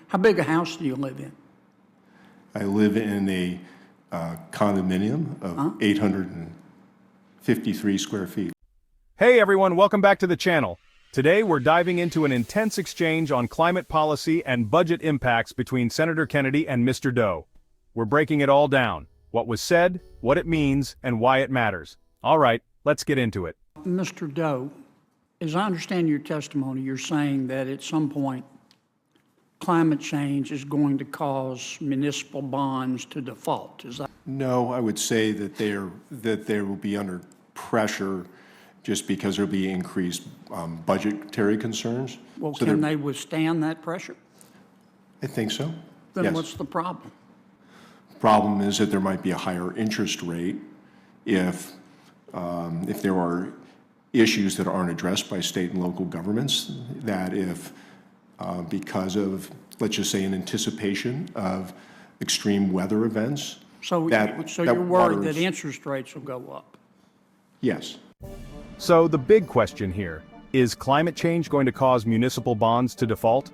How big a house do you live in? I live in a condominium of 853 square feet. Hey everyone, welcome back to the channel. Today we're diving into an intense exchange on climate policy and budget impacts between Senator Kennedy and Mr. DOE. We're breaking it all down. What was said, what it means, and why it matters. All right, let's get into it. Mr. DOE, as I understand your testimony, you're saying that at some point climate change is going to cause municipal bonds to default. Is that? No, I would say that they will be under pressure just because there'll be increased budgetary concerns. Well, so can they withstand that pressure? I think so. Then yes. What's the problem? The problem is that there might be a higher interest rate if there are issues that aren't addressed by state and local governments, that if because of, let's just say, an anticipation of extreme weather events. So you're worried that interest rates will go up? Yes. So the big question here, is climate change going to cause municipal bonds to default?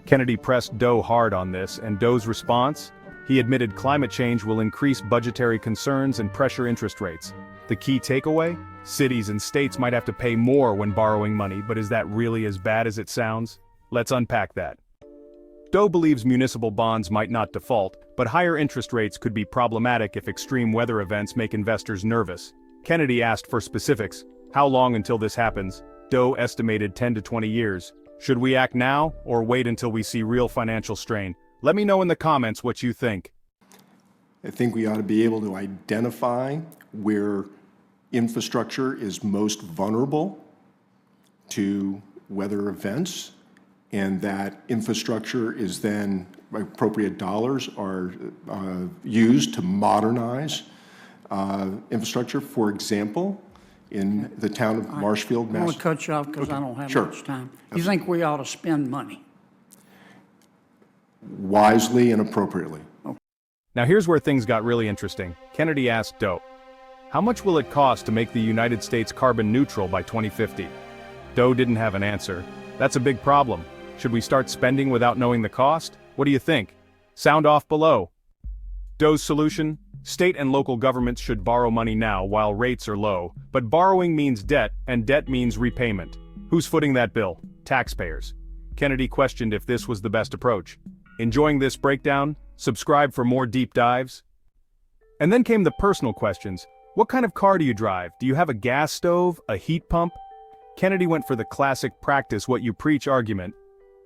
Kennedy pressed DOE hard on this, and DOE's response? He admitted climate change will increase budgetary concerns and pressure interest rates. The key takeaway? Cities and states might have to pay more when borrowing money, but is that really as bad as it sounds? Let's unpack that. DOE believes municipal bonds might not default, but higher interest rates could be problematic if extreme weather events make investors nervous. Kennedy asked for specifics. How long until this happens? DOE estimated 10 to 20 years. Should we act now, or wait until we see real financial strain? Let me know in the comments what you think. I think we ought to be able to identify where infrastructure is most vulnerable to weather events, and that infrastructure is then, appropriate dollars are used to modernize infrastructure. For example, in the town of Marshfield, I want to cut you off because I don't have Sure. much time. You think we ought to spend money? Wisely and appropriately. Now here's where things got really interesting. Kennedy asked DOE, how much will it cost to make the United States carbon neutral by 2050? DOE didn't have an answer. That's a big problem. Should we start spending without knowing the cost? What do you think? Sound off below. DOE's solution? State and local governments should borrow money now while rates are low, but borrowing means debt, and debt means repayment. Who's footing that bill? Taxpayers. Kennedy questioned if this was the best approach. Enjoying this breakdown? Subscribe for more deep dives. And then came the personal questions. What kind of car do you drive? Do you have a gas stove, a heat pump? Kennedy went for the classic practice what you preach argument.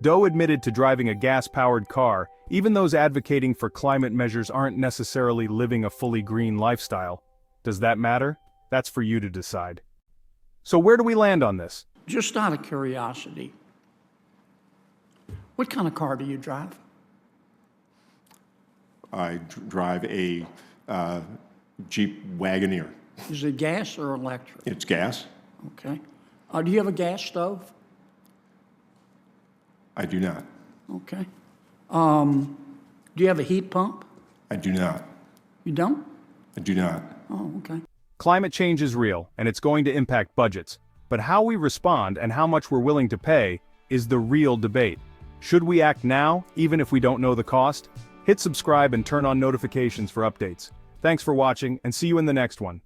DOE admitted to driving a gas-powered car. Even those advocating for climate measures aren't necessarily living a fully green lifestyle. Does that matter? That's for you to decide. So where do we land on this? Just out of curiosity, what kind of car do you drive? I drive a Jeep Wagoneer. Is it gas or electric? It's gas. Okay. Do you have a gas stove? I do not. Okay. Do you have a heat pump? I do not. You don't? I do not. Oh, okay. Climate change is real, and it's going to impact budgets. But how we respond and how much we're willing to pay is the real debate. Should we act now, even if we don't know the cost? Hit subscribe and turn on notifications for updates. Thanks for watching, and see you in the next one.